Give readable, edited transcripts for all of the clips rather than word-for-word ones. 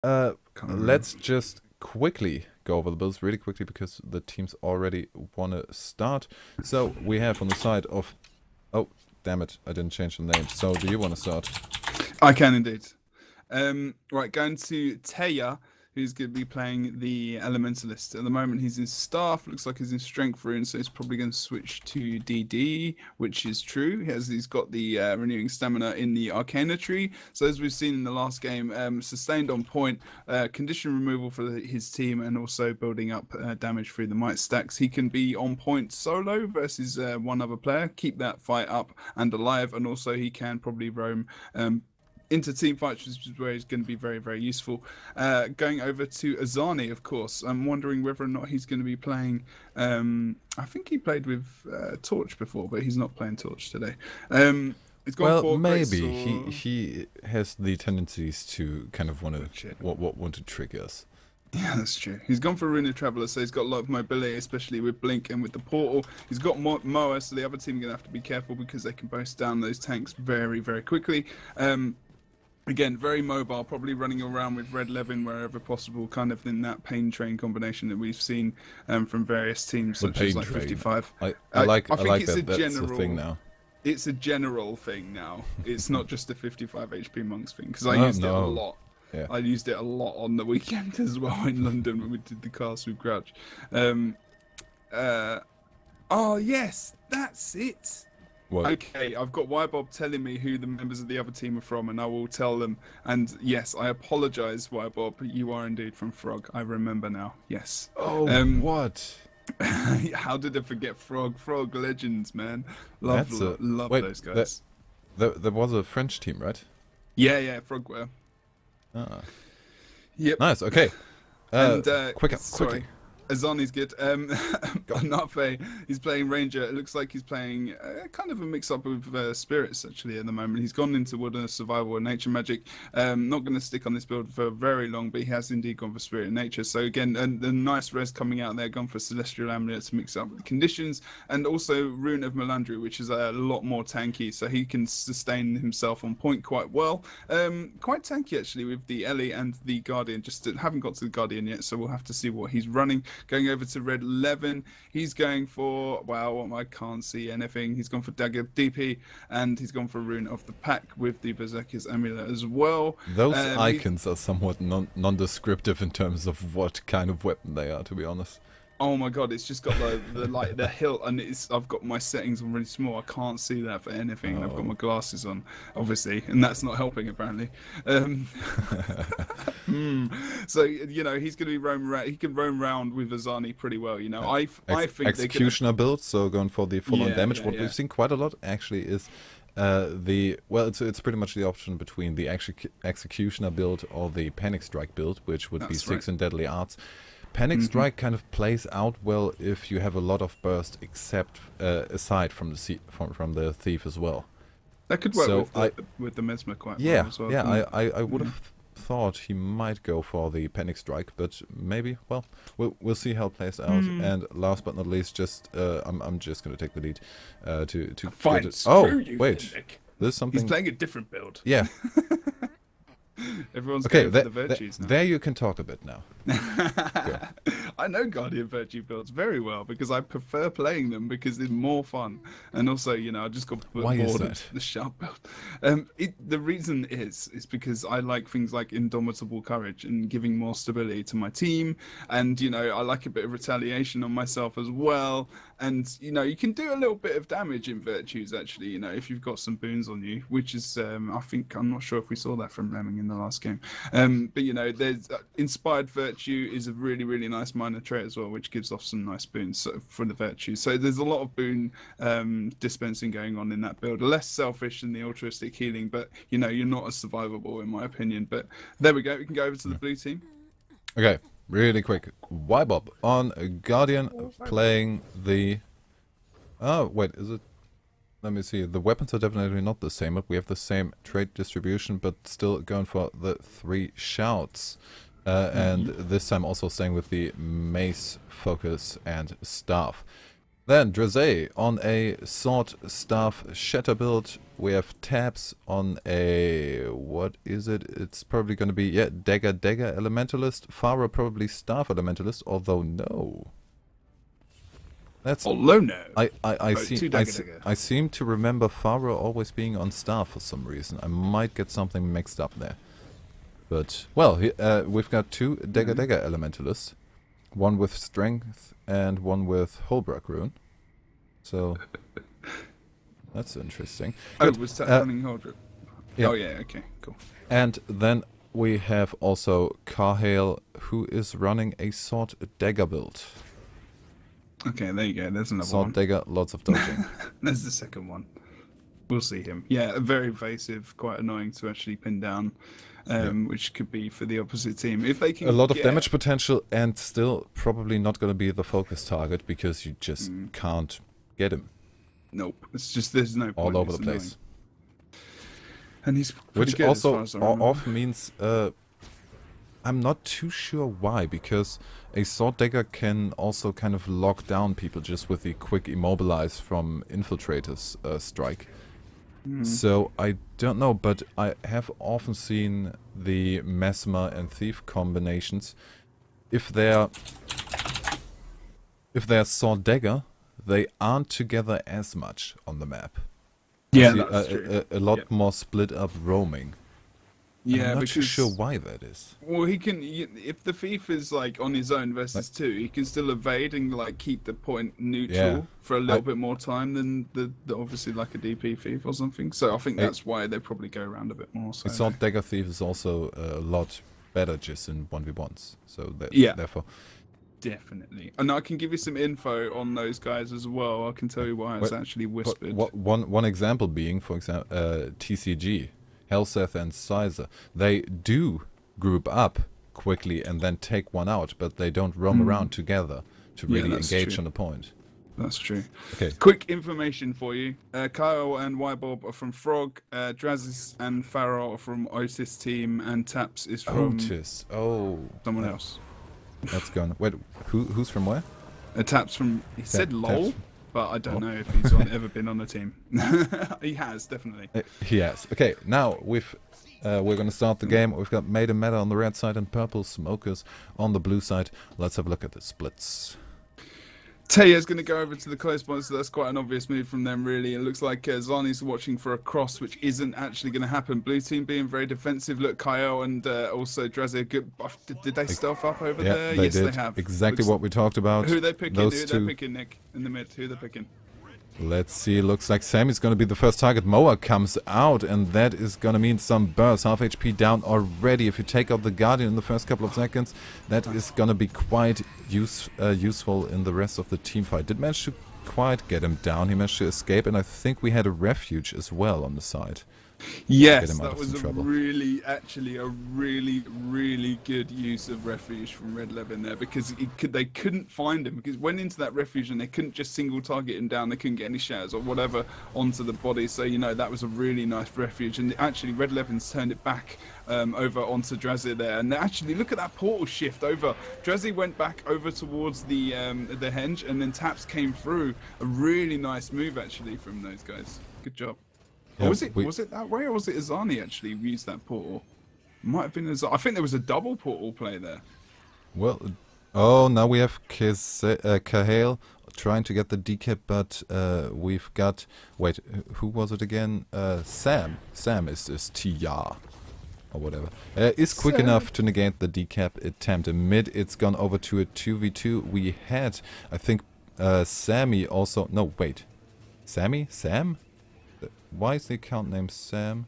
Let's just quickly go over the builds really quickly because the teams already want to start. So we have on the side of... Oh, damn it, I didn't change the name. So do you want to start? I can indeed. Right, going to Teya, who's going to be playing the Elementalist. At the moment, he's in Staff. Looks like he's in Strength Rune, so he's probably going to switch to DD, which is true. He's got the Renewing Stamina in the Arcana tree. So as we've seen in the last game, sustained on point, condition removal for his team, and also building up damage through the Might stacks. He can be on point solo versus one other player, keep that fight up and alive, and also he can probably roam into team fights, which is where he's going to be very, very useful. Going over to Azani, of course. I'm wondering whether or not he's going to be playing... I think he played with Torch before, but he's not playing Torch today. He's gone for maybe. He has the tendencies to kind of want to trick us. Yeah, that's true. He's gone for Rune of Traveler, so he's got a lot of mobility, especially with Blink and with the portal. He's got Moa, so the other team are going to have to be careful because they can burst down those tanks very, very quickly. Again, very mobile, probably running around with Red Levin wherever possible, kind of in that pain train combination that we've seen from various teams, such as like 55. I like that. That's the thing now. It's a general thing now. It's not just a 55 HP monks thing, because I used it a lot. Yeah. I used it a lot on the weekend as well in London when we did the cast with Grouch. Oh yes, that's it. What? Okay, I've got Ybob telling me who the members of the other team are from, and I will tell them. And yes, I apologise, Ybob. You are indeed from Frog. I remember now. Yes. Oh, what? How did I forget Frog? Frog legends, man. Love those guys. There was a French team, right? Yeah, Frogware. Ah. Yep. Nice. Okay. And quickly. Azani's good. Nafe, he's playing Ranger. It looks like he's playing kind of a mix-up of spirits, actually, at the moment. He's gone into Wilderness Survival and Nature Magic. Not going to stick on this build for very long, but he has indeed gone for Spirit and Nature. So, again, the nice res coming out there, gone for Celestial Amulet to mix up the conditions, and also Rune of Melandru, which is a lot more tanky, so he can sustain himself on point quite well. Quite tanky, actually, with the Ellie and the Guardian. Just haven't got to the Guardian yet, so we'll have to see what he's running. Going over to Red 11, he's going for, wow, I can't see anything. He's gone for Dagger DP, and he's gone for Rune of the Pack with the Berserker's Amulet as well. Those icons are somewhat non-descriptive in terms of what kind of weapon they are, to be honest. Oh my god, it's just got the hilt, and I've got my settings on really small. I can't see that for anything. And I've got my glasses on, obviously, and that's not helping apparently. So you know he's going to be he can roam around with Azani pretty well. You know, I think Executioner build, so going for the full-on damage. What we've seen quite a lot actually is it's pretty much the option between the Executioner build or the Panic Strike build, which would be 6 in Deadly Arts. Panic Strike kind of plays out well if you have a lot of burst, except aside from the Thief as well. That could work with the Mesmer quite well as well. Yeah, I would have thought he might go for the Panic Strike, but maybe. Well, we'll see how it plays out. And last but not least, I'm just going to take the lead to fine. Wait, there's something. He's playing a different build. Yeah. Everyone's going for the virtues now. There you can talk a bit now. I know Guardian Virtue builds very well because I prefer playing them because it's more fun. And also, you know, I just got bored of the sharp build. The reason is because I like things like Indomitable Courage and giving more stability to my team. And, you know, I like a bit of retaliation on myself as well. And, you know, you can do a little bit of damage in Virtues, actually, you know, if you've got some boons on you, which is, I'm not sure if we saw that from Lemming in the last game. But, you know, there's Inspired Virtue is a really, really nice minor trait as well, which gives off some nice boons for the Virtues. So there's a lot of boon dispensing going on in that build. Less selfish than the altruistic healing, but, you know, you're not as survivable, in my opinion. But there we go. We can go over to the blue team. Okay. Really quick, Ybob on Guardian playing the... Oh, wait, is it... Let me see, the weapons are definitely not the same, but we have the same trait distribution, but still going for the 3 shouts. And this time also staying with the mace, focus, and staff. Then Drazé on a Sword Staff Shatter build. We have Tabs on a, what is it? It's probably going to be, yeah, Dagger Elementalist. Farah probably Staff Elementalist, although no. That's although no. I seem to remember Farah always being on Staff for some reason. I might get something mixed up there. But, well, we've got 2 Dagger Elementalists. One with Strength and one with Holbrook Rune. So, that's interesting. Oh, was that running Holbrook? Yeah. Oh, yeah, okay, cool. And then we have also Carhale, who is running a Sword Dagger build. Okay, there you go. There's another Sword one. Dagger, lots of dodging. There's the second one. We'll see him. Yeah, very evasive, quite annoying to actually pin down, which could be for the opposite team. If they can a lot of damage potential and still probably not going to be the focus target because you just can't get him. Nope. It's just there's no point. All over the place. And he's which good also as far as often means I'm not too sure why, because a Sword Dagger can also kind of lock down people just with the quick immobilize from Infiltrator's strike. So I don't know, but I have often seen the Mesmer and Thief combinations. If they're Sword Dagger, they aren't together as much on the map. Yeah, that's true. A lot more split up roaming. Yeah, I'm not too sure why that is. Well, he can. If the thief is like on his own versus 2, he can still evade and like keep the point neutral for a little bit more time than the obviously like a DP thief or something. So I think that's why they probably go around a bit more. So Sword Dagger Thief is also a lot better just in 1v1s. So therefore. Definitely. And I can give you some info on those guys as well. I can tell you why it's actually whispered. One example being, for example, TCG. Helseth and Sizer, they do group up quickly and then take one out, but they don't roam around together to really engage on the point. That's true. Okay. Quick information for you. Kyle and Wybob are from Frog. Drazis and Farah are from Otis team, and Taps is from Otis. Oh, someone else. That's gone. Wait, who's from where? Taps from. He said LOL. But I don't know if he's ever been on the team. He has, definitely. He has. Okay, now we're going to start the game. We've got Maiden Meta on the red side and Purple Smokers on the blue side. Let's have a look at the splits. Taya's going to go over to the close point, so that's quite an obvious move from them, really. It looks like Zani's watching for a cross, which isn't actually going to happen. Blue team being very defensive. Look, Kyle and also Drazzy, good buff. Did they stealth up over there? Yes, they have. Exactly what we talked about. Who are they picking? Who are they picking, Nick? In the mid, who are they picking? Let's see. Looks like Sammy's going to be the first target. Moa comes out, and that is going to mean some burst. Half HP down already. If you take out the Guardian in the first couple of seconds, that is going to be quite useful in the rest of the team fight. Did manage to quite get him down. He managed to escape, and I think we had a refuge as well on the side. Yes, that was really good use of refuge from Red Levin there, because they couldn't find him, because went into that refuge and they couldn't just single target him down. They couldn't get any shatters or whatever onto the body. So that was a really nice refuge, and actually Red Levin's turned it back over onto Drazzy there. And actually look at that portal shift over. Drazzy went back over towards the henge, and then Taps came through. A really nice move actually from those guys. Good job. Yeah, was it that way, or was it Azani actually used that portal? Might have been Azani. I think there was a double portal play there. Well, now we have Kahale trying to get the decap, but we've got... Wait, who was it again? Sam. Sam is TR. Or whatever. Is quick enough to negate the decap attempt. In mid, it's gone over to a 2v2. We had, I think, Sammy also... No, wait. Sammy? Sam? Why is the account named Sam?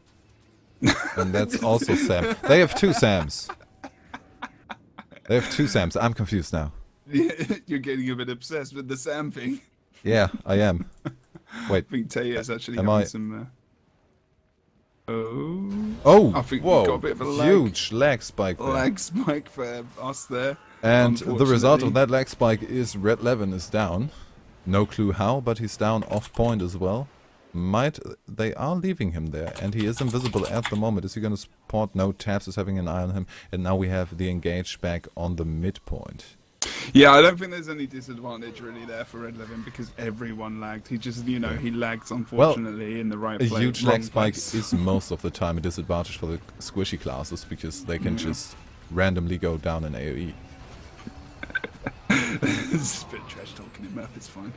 And that's also Sam. They have 2 Sams. They have 2 Sams. I'm confused now. You're getting a bit obsessed with the Sam thing. Yeah, I am. Wait. I think Taya's actually having some... I think whoa, we got a bit of a huge lag spike there. Lag spike for us there. And the result of that lag spike is Red Levin is down. No clue how, but he's down off point as well. They are leaving him there, and he is invisible at the moment. Is he going to support? No, Tabs is having an eye on him, and now we have the engage back on the midpoint. Yeah, I don't think there's any disadvantage really there for Red 11 because everyone lagged. He just, you know, he lags unfortunately in the right place. A huge lag spike is most of the time a disadvantage for the squishy classes because they can just randomly go down in AoE. It's a bit of trash talking him up, it's fine.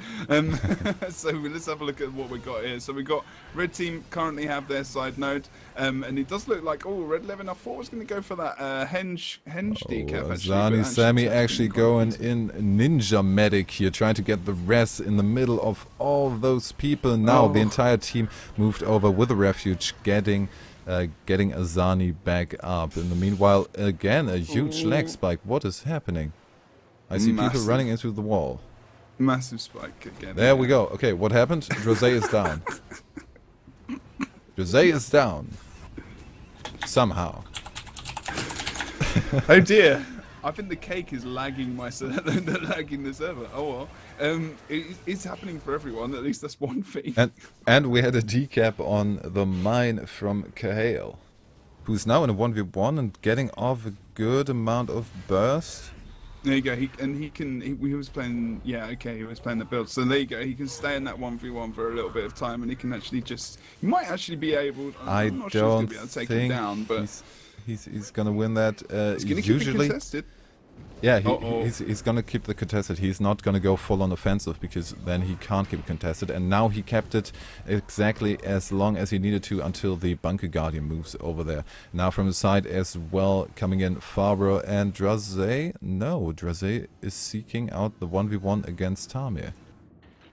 So let's have a look at what we got here. So we got red team currently have their side node, and it does look like, oh, Red 11, I thought I was going to go for that henge decap actually. Zani Sammy actually going in ninja medic here, trying to get the res in the middle of all those people. Now the entire team moved over with a refuge, getting Azani back up. In the meanwhile, again, a huge lag spike. What is happening? I see people running into the wall. Massive spike again. There we go. Okay, what happened? Jose is down. Jose is down. Somehow. Oh dear. I think the cake is lagging lagging the server. Oh well. It's happening for everyone. At least that's one thing. And we had a decap on the mine from Cahail, who's now in a 1v1 and getting off a good amount of burst. There you go. He was playing. Yeah, okay. He was playing the build. So there you go. He can stay in that 1v1 for a little bit of time, and he can actually just. He might actually be able. I'm not sure he's gonna be able to take him down, but he's gonna win that. He's gonna keep it contested. Yeah, he's gonna keep the contested. He's not gonna go full on offensive because then he can't keep it contested. And now he kept it exactly as long as he needed to until the Bunker Guardian moves over there. Now from the side as well, coming in Fabro and Draze. No, Draze is seeking out the 1v1 against Tamir.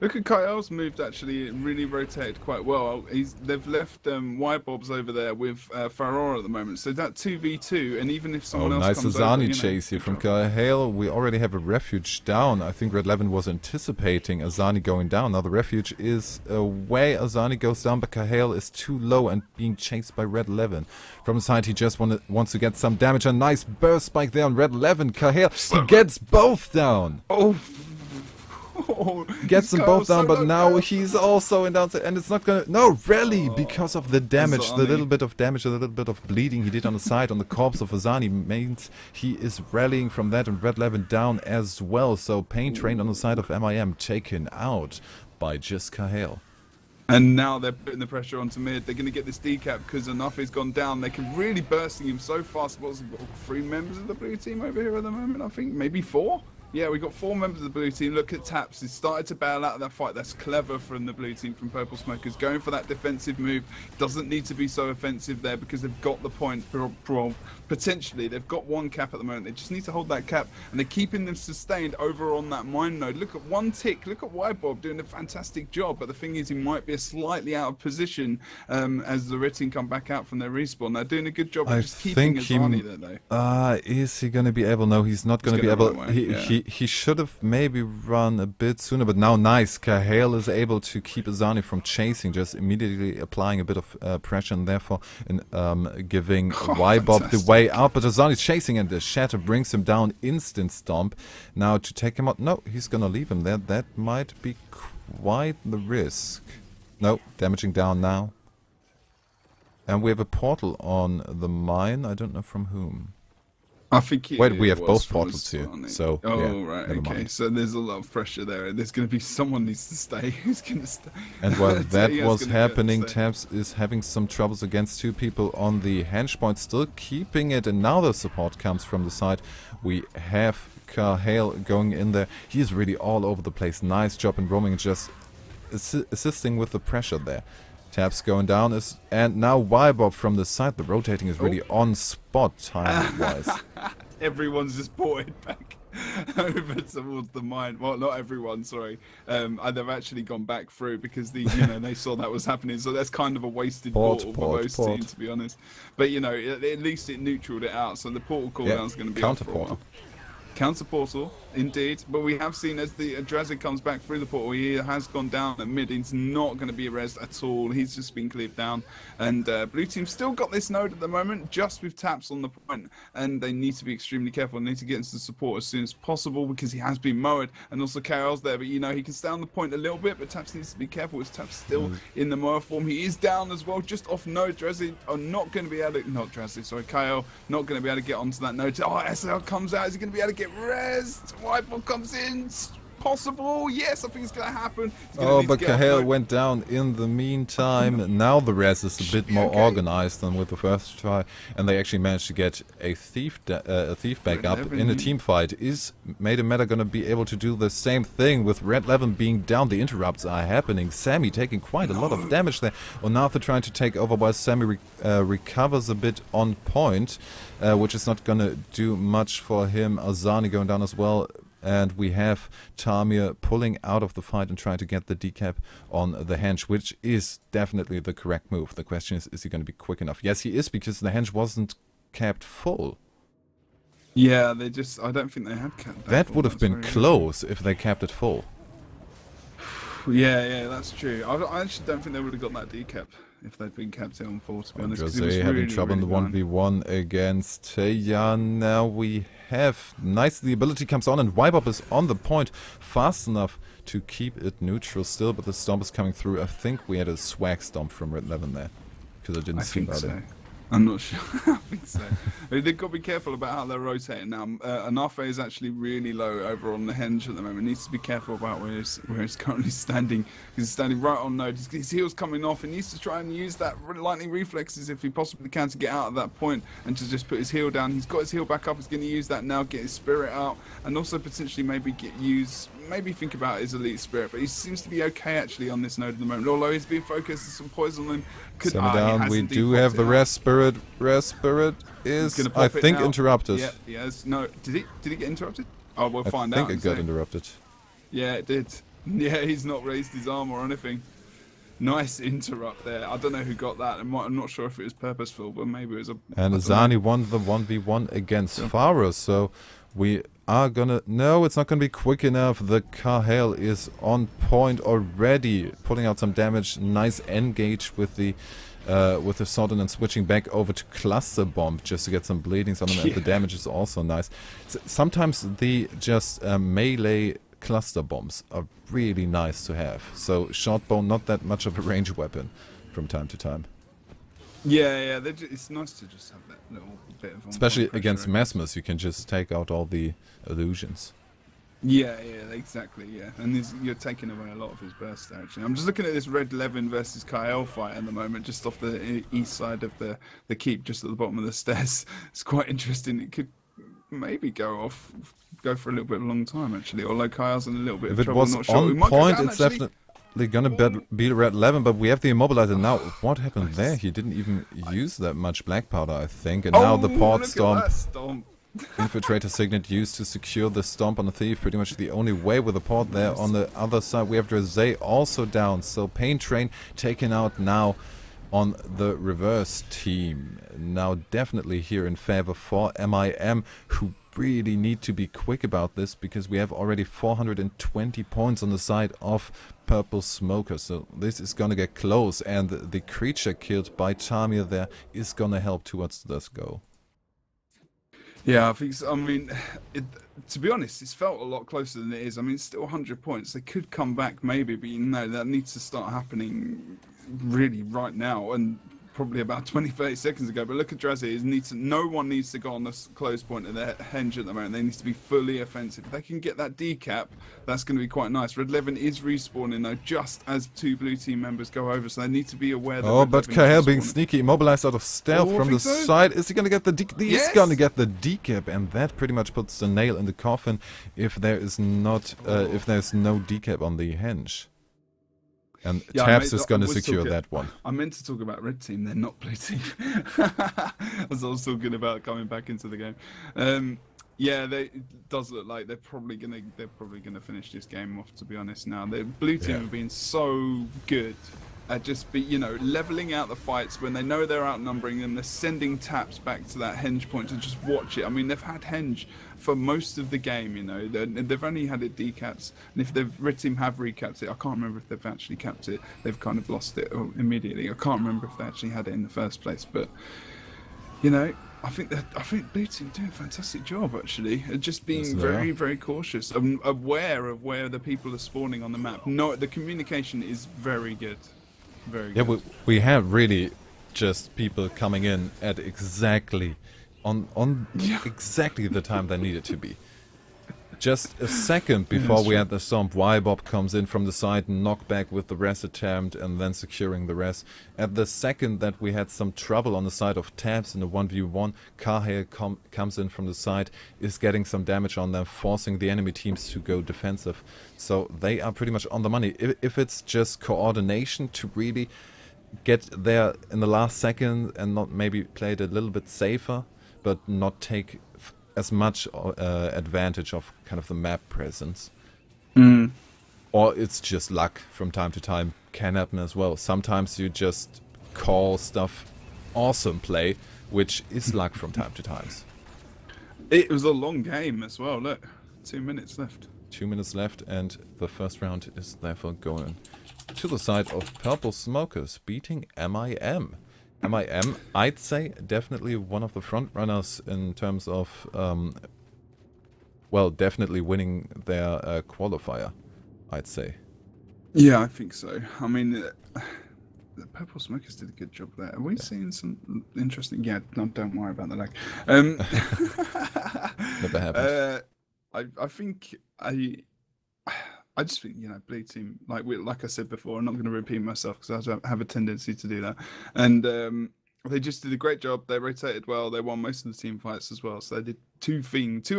Look at Kyle's moved actually, really rotated quite well. They've left Y-Bobs over there with Farora at the moment, so that 2v2, and even if someone else comes over, nice Azani chase here from Cahail. We already have a refuge down. I think Red 11 was anticipating Azani going down. Now the refuge is away. Azani goes down, but Cahail is too low and being chased by Red 11. From the side, he just wants to get some damage. A nice burst spike there on Red 11. Cahail, he gets both down. Oh. Gets them both down, but now he's also in downside, and it's not gonna rally because of the damage, the little bit of damage, a little bit of bleeding he did on the side on the corpse of Azani means he is rallying from that, and Red 11 down as well. So Pain Train on the side of MIM taken out by just Cahail. And now they're putting the pressure onto mid. They're going to get this decap because enough has gone down. They can really bursting him so fast. What's 3 members of the blue team over here at the moment? I think maybe 4. Yeah, we got 4 members of the blue team. Look at Taps. He started to bail out of that fight. That's clever from the blue team, from Purple Smokers. Going for that defensive move. Doesn't need to be so offensive there because they've got the point. Potentially, they've got 1 cap at the moment. They just need to hold that cap, and they're keeping them sustained over on that mine node. Look at 1 tick. Look at Y-Bob doing a fantastic job. But the thing is, he might be slightly out of position as the red team come back out from their respawn. They're doing a good job of just keeping Azani there, though. Is he going to be able? No, he's not going to be able. He should have maybe run a bit sooner, but now nice. Cahail is able to keep Azani from chasing, just immediately applying a bit of pressure, and therefore giving Y-Bob the way out. But Azani's chasing, and the shatter brings him down. Instant stomp. Now to take him out. No, he's gonna leave him there. That might be quite the risk. No, damaging down now. And we have a portal on the mine. I don't know from whom. I think we have both portals here, so right, okay. So there's a lot of pressure there. There's going to be someone needs to stay. Who's going to stay? And while that was happening, Tabs is having some troubles against 2 people on the henge point, still keeping it, and now the support comes from the side. We have Cahail going in there. He is really all over the place. Nice job in roaming, just assisting with the pressure there. Tabs going down, and now Y-Bob from the side. The rotating is really on spot time-wise. Everyone's just ported back over towards the mine. Well, not everyone, sorry. They've actually gone back through because they saw that was happening. So that's kind of a wasted portal for most teams, to be honest. But at least it neutraled it out. So the portal cooldown is going to be counter portal. Counter portal, indeed. But we have seen as the Drazik comes back through the portal, he has gone down at mid. He's not going to be rezzed at all. He's just been cleared down. And blue team still got this node at the moment, just with Taps on the point. And they need to be extremely careful. They need to get into the support as soon as possible because he has been mowed. And also Carol's there. But, he can stay on the point a little bit. But Taps needs to be careful. As Taps still in the mower form. He is down as well, just off node. Drazik are not going to be able to... Not Drazik, sorry. Kyle not going to be able to get onto that node. Oh, SL comes out. Is he going to be able to get rezzed. Whiteball comes in. Possible, yes, I think it's gonna happen. Oh, but Cahill went down in the meantime. Now the res is a bit more organized than with the first try, and they actually managed to get a thief back up in a team fight. Is Made Meta gonna be able to do the same thing with Red 11 being down? The interrupts are happening. Sammy taking quite a lot of damage there. Onatha trying to take over while Sammy recovers a bit on point, which is not gonna do much for him. Azani going down as well. And we have Tamir pulling out of the fight and trying to get the decap on the henge, which is definitely the correct move. The question is he going to be quick enough? Yes, he is, because the henge wasn't capped full. Yeah, I don't think they had capped that would have been close if they capped it full. Yeah, that's true. I actually don't think they would have got that decap if they'd been capped on full, to be honest. Jose having trouble in the 1v1 against Teja. Now we have the ability comes on, and Wybop is on the point fast enough to keep it neutral still, but the stomp is coming through. I think we had a swag stomp from Red 11 there, because I didn't see about it. I'm not sure. I think so. They've got to be careful about how they're rotating now. Anafe is actually really low over on the henge at the moment. Needs to be careful about where he's currently standing. He's standing right on node. His heel's coming off. He needs to try and use that lightning reflexes if he possibly can to get out of that point and to just put his heel down. He's got his heel back up. He's going to use that now, get his spirit out, and also potentially maybe think about his elite spirit. But he seems to be okay actually on this node at the moment. Although he's being focused, there's some poison on him. Down. We do have the rest spirit. Rest spirit is, I think, interrupted. Yeah, yes. No, did he get interrupted? Oh, we'll find out. I think it got interrupted. Yeah, it did. Yeah, he's not raised his arm or anything. Nice interrupt there. I don't know who got that. I'm not sure if it was purposeful, but maybe it was a... And Azani won the 1v1 against Farah, so we are gonna... No, it's not gonna be quick enough. The Cahill is on point already, pulling out some damage. Nice engage with the sword and then switching back over to cluster bomb just to get some bleedings on him, and the damage is also nice. Sometimes the just melee cluster bombs are really nice to have. So short bow, not that much of a range weapon from time to time. Yeah, it's nice to just have that little bit of... Especially against Mesmus, you can just take out all the illusions. Yeah, exactly, yeah. And you're taking away a lot of his burst there, actually. I'm just looking at this Red 11 versus Kyle fight at the moment, just off the east side of the keep, just at the bottom of the stairs. It's quite interesting. It could maybe go for a little bit of a long time, actually. Although Kyle's in a little bit of trouble. If it was on point, it's definitely gonna be Red 11, but we have the immobilizer now. What happened there? He didn't even use that much black powder, I think. And now the port stomp. Infiltrator signet used to secure the stomp on the thief. Pretty much the only way with the port there. On the other side we have Drazay also down. So Pain Train taken out now on the reverse team. Now definitely here in favor for MIM, who really need to be quick about this, because we have already 420 points on the side of Purple Smoker. So this is gonna get close, and the creature killed by Tamir there is gonna help towards this goal. Yeah, I think so. I mean, to be honest, it's felt a lot closer than it is. I mean, it's still 100 points. They could come back maybe, but you know, that needs to start happening really right now, and probably about 20-30 seconds ago. But look at Drazzy. No one needs to go on the close point of their henge at the moment. They need to be fully offensive. If they can get that decap, that's going to be quite nice. Red 11 is respawning though, just as two blue team members go over, so they need to be aware that... Oh, but Cahill being sneaky, immobilized out of stealth from the side. Is he going to get the decap? He's going to get the decap, and that pretty much puts the nail in the coffin if there is not, if there's no decap on the henge. And yeah, Taps is going to secure that one. I meant to talk about red team, they're not blue team. As I was talking about coming back into the game. Yeah, it does look like they're probably gonna finish this game off, to be honest now. The blue team have been so good at just leveling out the fights when they know they're outnumbering them. They're sending Taps back to that henge point to just watch it. I mean, they've had henge for most of the game, you know. They've only had it decaps, and if the red team have recapped it, I can't remember if they've actually capped it. They've kind of lost it immediately. I can't remember if they actually had it in the first place, but you know, I think blue team doing a fantastic job actually, just being very, very cautious, aware of where the people are spawning on the map. No, the communication is very good. Very good. Yeah, we have really just people coming in at exactly exactly the time they needed to be. Just a second before we had the Stomp, Bob comes in from the side, knockback with the res attempt, and then securing the res. At the second that we had some trouble on the side of Tabs in the 1v1, Carhail comes in from the side, is getting some damage on them, forcing the enemy teams to go defensive. So they are pretty much on the money. If it's just coordination to really get there in the last second and not maybe play it a little bit safer, but not take as much advantage of kind of the map presence. Or it's just luck from time to time. Can happen as well. Sometimes you just call stuff awesome play, which is luck from time to time. It was a long game as well. Look, 2 minutes left. 2 minutes left, and the first round is therefore going to the side of Purple Smokers, beating MIM. MIM, I'd say, definitely one of the front runners in terms of, well, definitely winning their qualifier, I'd say. Yeah, I think so. I mean, the Purple Smokers did a good job there. Are we seeing some interesting... Yeah, no, don't worry about the lag. Never happened. I think... I just think, you know, Blue Team, like I said before, I'm not going to repeat myself because I have a tendency to do that. And they just did a great job. They rotated well. They won most of the team fights as well. So they did 2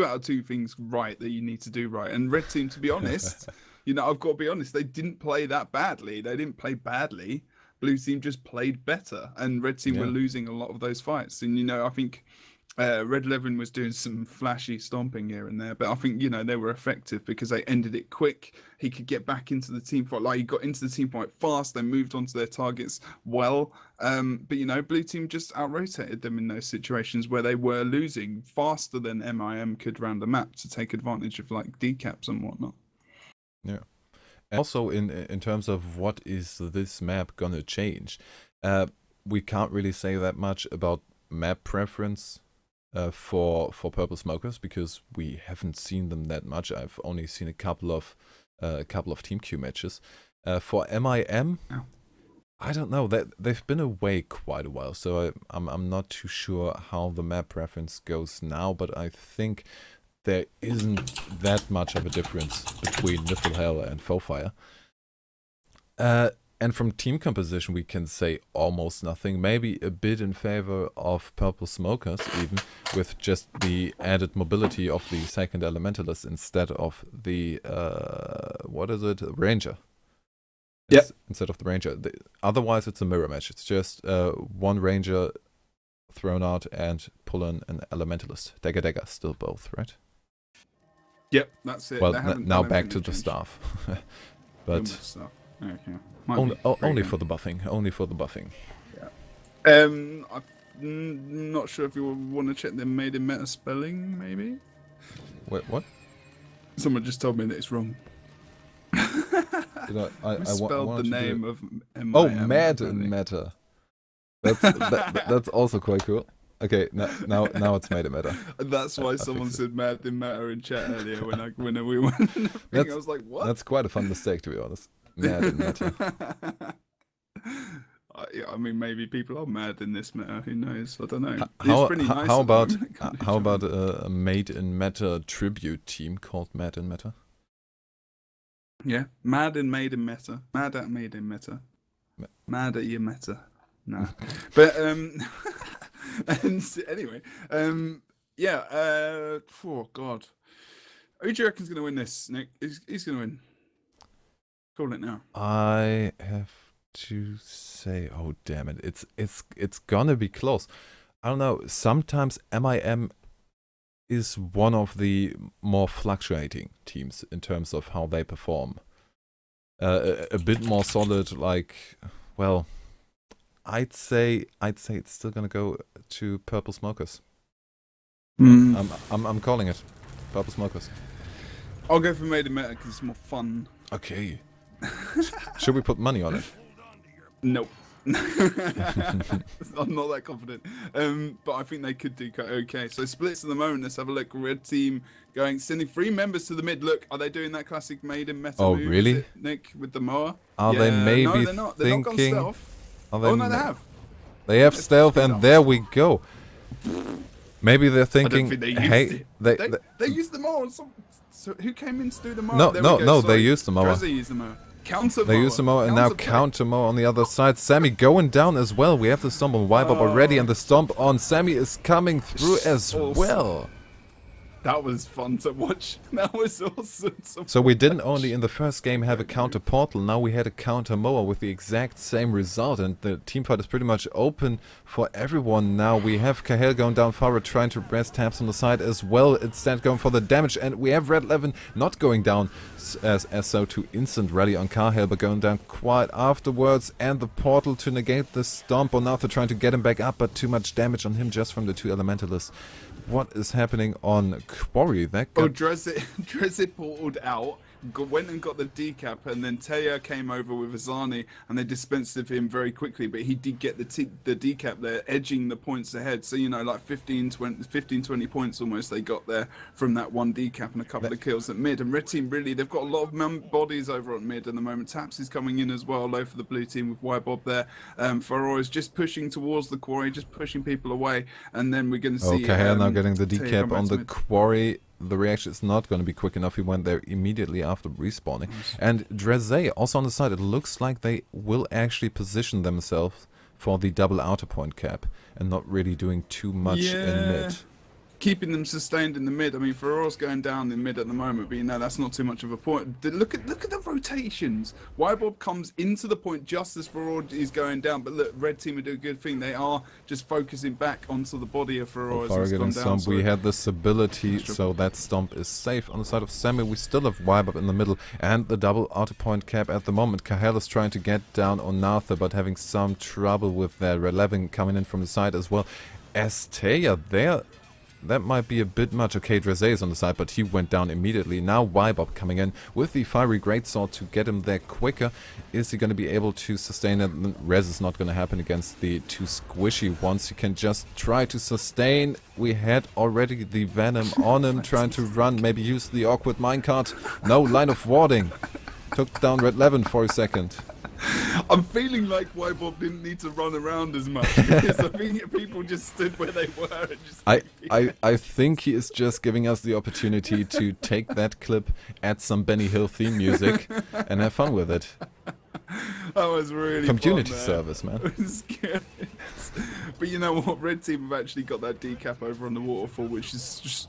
out of 2 things right that you need to do right. And Red Team, to be honest, you know, I've got to be honest, they didn't play that badly. They didn't play badly. Blue Team just played better. And Red Team were losing a lot of those fights. And, you know, I think... Red Levin was doing some flashy stomping here and there, but I think, you know, they were effective because they ended it quick. He could get back into the team fight. Like, he got into the team fight fast. They moved on to their targets well. But, you know, Blue Team just out-rotated them in those situations where they were losing faster than MIM could round the map to take advantage of, like, decaps and whatnot. Yeah. And also, in terms of what is this map gonna change, we can't really say that much about map preference for Purple Smokers because we haven't seen them that much. I've only seen a couple of team queue matches. For MIM, I don't know. They've been away quite a while, so I'm not too sure how the map preference goes now. But I think there isn't that much of a difference between Niflhell and Foefire. And from team composition, we can say almost nothing. Maybe a bit in favor of Purple Smokers, even with just the added mobility of the second Elementalist instead of the what is it, Ranger? Yes. Instead of the Ranger. Otherwise, it's a mirror match. It's just one Ranger thrown out and pull in an Elementalist. Dagger, still both, right? Yep, that's it. Well, now back to the staff, but. Okay. Only for the buffing. Only for the buffing. Yeah. I'm not sure if you want to check the made in meta spelling, maybe. Wait, what? Someone just told me that it's wrong. I spelled the name of MIM. Oh, mad in meta. That's also quite cool. Okay, now it's made in meta. That's why someone said mad in meta in chat earlier when we went. I was like, what? That's quite a fun mistake, to be honest. Mad in meta. I mean, maybe people are mad in this meta. Who knows? I don't know. How about a made in meta tribute team called Mad in Meta? Yeah, mad and made in meta. Mad at made in meta. Mad at your meta. No, but and anyway, yeah. Oh God, who do you reckon's gonna win this, Nick? He's gonna win. Call it now. I have to say, oh damn it, it's gonna be close. I don't know. Sometimes MIM is one of the more fluctuating teams in terms of how they perform. A bit more solid, like, well, I'd say it's still gonna go to Purple Smokers. I'm calling it Purple Smokers. I'll go for made in meta because it's more fun. Okay. Should we put money on it? Nope. I'm not that confident. But I think they could do okay. So splits at the moment. Let's have a look. Red team sending 3 members to the mid. Look, are they doing that classic made in meta move? Really? Nick, with the mower? Are they maybe no, they're not. They're not gone stealth. Oh no, they have. They have stealth, and there we go. Maybe they're thinking, hey, they used the mower. So who came in to do the mower? No, they used the mower. They used the mower. Counter they use the mower, and now counter mower on the other side. Sammy going down as well. We have the stomp on Wibob already, and the stomp on Sammy is coming through as well. That was fun to watch. That was awesome. So we didn't only in the first game have a counter portal, now we had a counter mower with the exact same result, and the teamfight is pretty much open for everyone now. We have Cahill going down forward, trying to rest tabs on the side as well. Instead going for the damage, and we have Red 11 not going down as so to instant rally on Cahill, but going down quite afterwards, and the portal to negate the stomp on Arthur, trying to get him back up, but too much damage on him just from the two elementalists. What is happening on Quarry? That got... Dressit portaled out, went and got the decap, and then Taya came over with Azani, and they dispensed of him very quickly, but he did get the decap there, edging the points ahead. So, you know, like 15, 20 points almost they got there from that one decap and a couple of kills at mid. And red team, really, they've got a lot of bodies over on mid at the moment. Taps is coming in as well, low for the blue team with Wibob there. Faror is just pushing towards the Quarry, just pushing people away, and then we're going to see... Okay, now getting the decap on the Quarry. The reaction is not going to be quick enough. He went there immediately after respawning. Nice. And Dreze also on the side. It looks like they will actually position themselves for the double outer point cap and not really doing too much in mid. Keeping them sustained in the mid. I mean, Faror's going down in mid at the moment, but you know that's not too much of a point. Look at the rotations. Wibob comes into the point just as Faror is going down, but look, red team are doing a good thing. They are just focusing back onto the body of Faror as he's gone down. So we had this ability, so that stomp is safe. On the side of Sammy, we still have Wibob in the middle and the double outer point cap at the moment. Cahill is trying to get down on Nartha, but having some trouble with that. Red 11 coming in from the side as well. Estea there. That might be a bit much. Okay, Dreze is on the side, but he went down immediately. Now Wibob coming in with the fiery greatsword to get him there quicker. Is he going to be able to sustain it? Res is not going to happen against the two squishy ones. He can just try to sustain. We had already the Venom on him, trying to run, maybe use the awkward minecart. No line of warding. Took down Red 11 for a second. I'm feeling like Wibob didn't need to run around as much because I think people just stood where they were and just... I think he is just giving us the opportunity to take that clip, add some Benny Hill theme music, and have fun with it. That was really community fun, service, man. It was good. But you know what? Red team have actually got that decap over on the waterfall, which is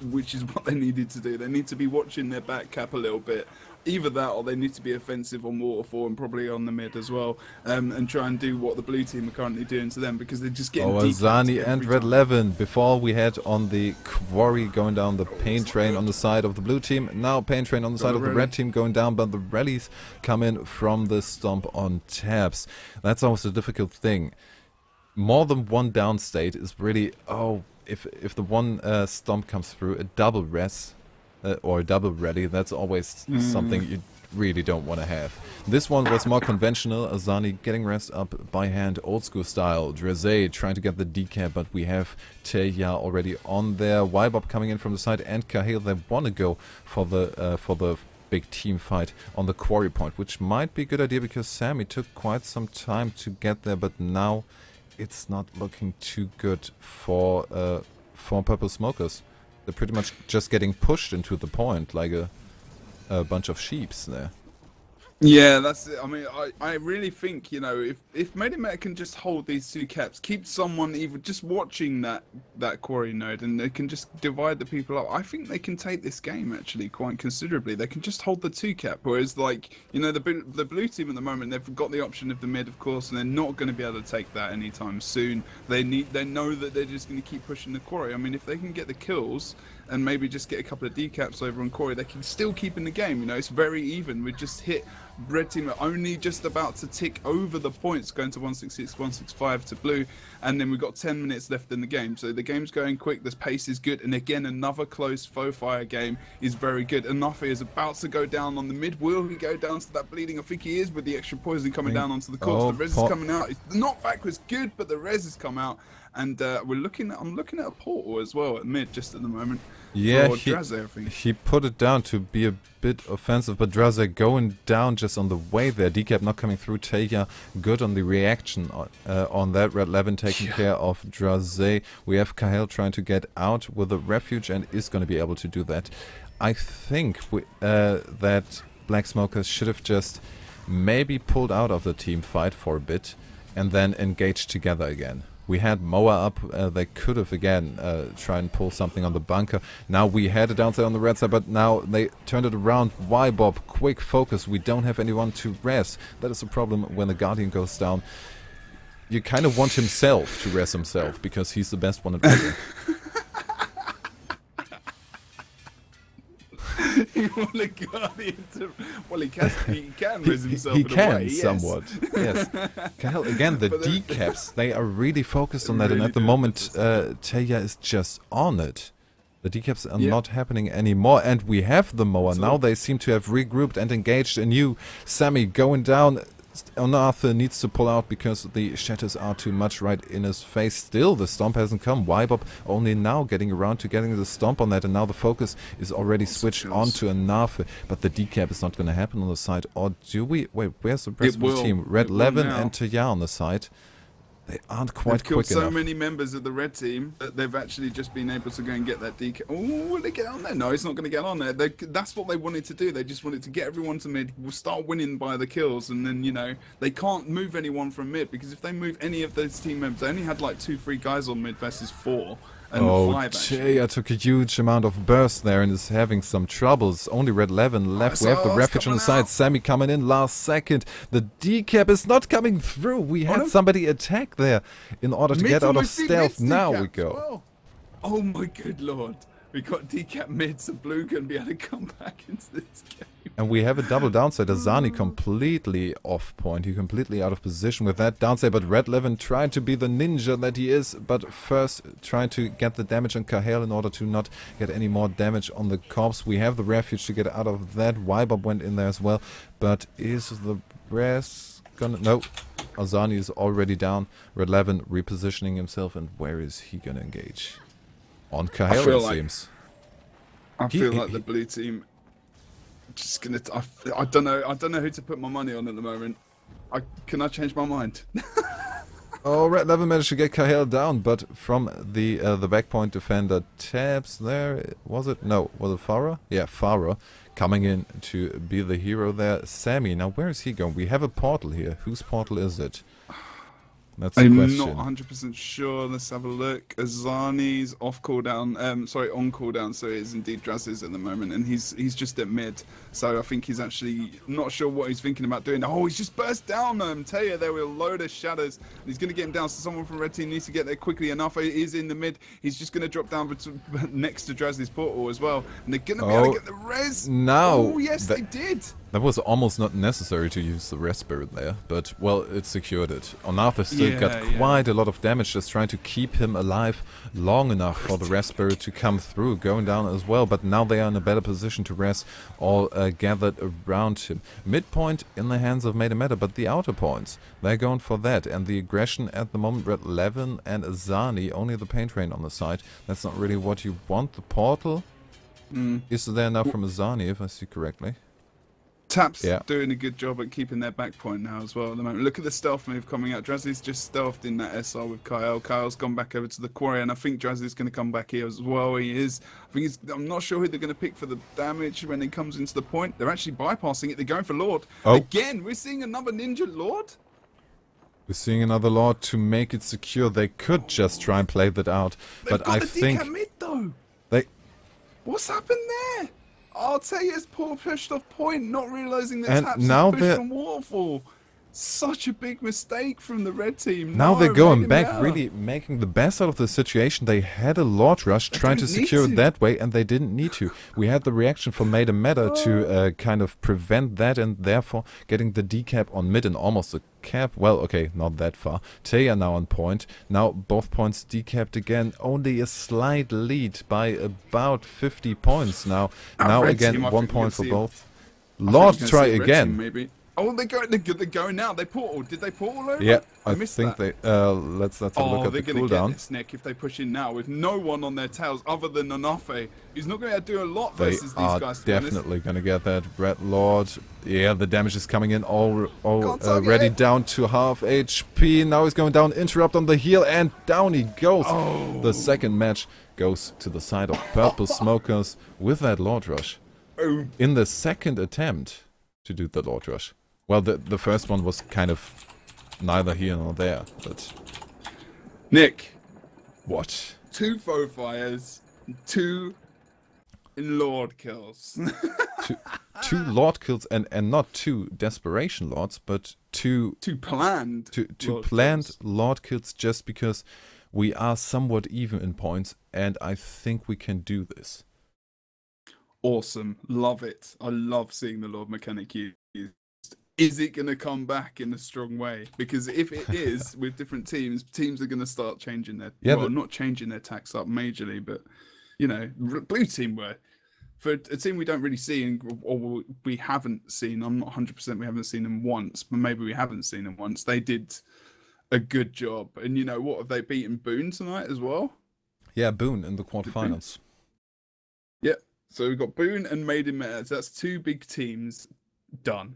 what they needed to do. They need to be watching their back cap a little bit. Either that, or they need to be offensive on waterfall and probably on the mid as well, and try and do what the blue team are currently doing to them, because they're just getting Azani and Red 11. Before we had on the Quarry going down the pain train on the side of the blue team. Now pain train on the side of the red team going down, but the rallies come in from the stomp on tabs. That's always a difficult thing. More than one down state is really, if the one stomp comes through, a double res. Or double rally, that's always something you really don't want to have. This one was more conventional. Azani getting rest up by hand, old school style. Dreze trying to get the decap, but we have Teja already on there. Wibob coming in from the side, and Cahill, they want to go for the big team fight on the Quarry point, which might be a good idea because Sammy took quite some time to get there, but now it's not looking too good for Purple Smokers. They're pretty much just getting pushed into the point like a bunch of sheeps there. Yeah, that's it. I mean, I really think, you know, if Medimet can just hold these two caps, keep someone even just watching that Quarry node, and they can just divide the people up, I think they can take this game actually quite considerably. They can just hold the two cap, whereas, like, you know, the blue team at the moment, they've got the option of the mid, of course, and they're not going to be able to take that anytime soon. They know that they're just going to keep pushing the Quarry. I mean, if they can get the kills and maybe just get a couple of decaps over on Quarry, they can still keep in the game. You know, it's very even. We just hit red team are only just about to tick over the points, going to 166, 165 to blue, and then we've got 10 minutes left in the game. So the game's going quick, the pace is good, and again, another close faux fire game is very good. Anafi is about to go down on the mid. Will he go down to that bleeding? I think he is, with the extra poison coming down onto the course. The res is coming out. The knockback was good, but the res has come out. And I'm looking at a portal as well at mid just at the moment. Yeah, Draze, he put it down to be a bit offensive, but Draze going down just on the way there. Decap not coming through. Teja good on the reaction on that. Red Levin taking care of Draze. We have Kahel trying to get out with a refuge and is going to be able to do that. I think that Black Smokers should have just maybe pulled out of the team fight for a bit and then engaged together again. We had Moa up, they could have again try and pull something on the bunker. Now we had it downside on the red side, but now they turned it around. Why, Bob? Quick focus, we don't have anyone to res. That is a problem when the Guardian goes down. You kind of want himself to res himself, because he's the best one at resin. You want a Guardian to... Well, he can res himself he in a can, way, somewhat, yes. Kahel, again, the decaps, they are really focused on that, and at the moment, Teja is just on it. The decaps are not happening anymore, and we have the Moa. Now they seem to have regrouped and engaged anew. Sammy going down. Arthur needs to pull out because the shatters are too much right in his face. Still, the stomp hasn't come. Wybob only now getting around to getting the stomp on that, and now the focus is already switched on to Arthur. But the decap is not going to happen on the side. Or do we? Wait, where's the rest of the team? Red Levin and Teja on the side. They aren't quite quick enough. They've killed so many members of the red team that they've actually just been able to go and get that DK. Oh, will they get on there? No, it's not going to get on there. That's what they wanted to do. They just wanted to get everyone to mid, start winning by the kills, and then, you know, they can't move anyone from mid, because if they move any of those team members, they only had like 2-3 guys on mid versus 4. Oh, Teja took a huge amount of burst there and is having some troubles. Only Red Levin left. We have the refuge on the side. Sammy coming in last second. The decap is not coming through. We had somebody attack there in order to get out of stealth. Now we go. Well. Oh my good lord. We got decap mid, so blue can be able to come back into this game. And we have a double downside. Azani completely off point. He completely out of position with that downside. But Red Levin trying to be the ninja that he is. But first trying to get the damage on Kahel in order to not get any more damage on the corpse. We have the refuge to get out of that. Wybob went in there as well. But is the rest gonna... No. Azani is already down. Red Levin repositioning himself. And where is he gonna engage? On Kahel, it seems. I feel like the blue team... Just gonna. I don't know. I don't know who to put my money on at the moment. Can I change my mind? Oh, Red Levin managed to get Kahel down, but from the backpoint defender tabs there, was it? No, was it Farah? Yeah, Farah coming in to be the hero there. Sammy, now where is he going? We have a portal here. Whose portal is it? That's the question. I'm not 100% sure. Let's have a look. Azani's off cooldown. Sorry, on cooldown. So it is indeed Draz's at the moment, and he's just at mid. So I think he's actually not sure what he's thinking about doing. Oh, he's just burst down. Teja there with a load of shadows. He's going to get him down. So someone from red team needs to get there quickly enough. He is in the mid. He's just going to drop down next to Draz's portal as well, and they're going to be able to get the res. Now, oh yes, they did. That was almost not necessary to use the res spirit there, but well, it secured it. Onatha still got quite a lot of damage, just trying to keep him alive long enough for the res spirit to come through, going down as well. But now they are in a better position to res, all gathered around him. Midpoint in the hands of Meta, but the outer points, they're going for that. And the aggression at the moment, Red Levin and Azani, only the paint train on the side. That's not really what you want. The portal is there now from Azani, if I see correctly. Tap's doing a good job at keeping their back point now as well at the moment. Look at the stealth move coming out. Drazzy's just stealthed in that SR with Kyle. Kyle's gone back over to the quarry, and I think Drazzy's going to come back here as well. He is. I'm not sure who they're going to pick for the damage when he comes into the point. They're actually bypassing it. They're going for Lord. Oh. Again, we're seeing another ninja Lord. We're seeing another Lord to make it secure. They could just try and play that out, but I think mid, though. What's happened there? I'll tell you, it's poor pushed off point, not realizing that Taps is pushed from Waterfall. Such a big mistake from the red team. Now they're going back, really making the best out of the situation. They had a Lord Rush trying to secure it that way, and they didn't need to. We had the reaction from Meta to kind of prevent that, and therefore getting the decap on mid and almost a cap. Well, okay, not that far. Teja now on point. Now both points decapped again. Only a slight lead by about 50 points now. Now again, 1 point for both. Lord try again. Maybe. Oh, they're going now. They portal. Did they portal over? Yeah, I think that. They. Let's have a look at the cooldown. They're gonna get this, Nick, if they push in now with no one on their tails other than Nanafe. He's not gonna do a lot versus these guys. They are definitely gonna get that. Red Lord. Yeah, the damage is coming in already down to half HP. Now he's going down. Interrupt on the heal, and down he goes. Oh. The second match goes to the side of Purple Smokers with that Lord Rush. Oh. In the second attempt to do the Lord Rush. Well, the first one was kind of neither here nor there, but... Nick. What? 2 foe fires, 2 Lord kills. two Lord kills, and not 2 Desperation Lords, but 2 planned Lord kills, just because we are somewhat even in points, and I think we can do this. Awesome. Love it. I love seeing the Lord mechanic used. Is it going to come back in a strong way? Because if it is, with different teams are going to start changing their... Yeah, well, not changing their tax up majorly, but, you know, blue team were. For a team we don't really see, or we haven't seen, I'm not 100% we haven't seen them once, but maybe we haven't seen them once. They did a good job. And, you know, what, have they beaten Boone tonight as well? Yeah, Boone in the quarterfinals. Yeah, so we've got Boone and Maiden Meta. So that's 2 big teams done.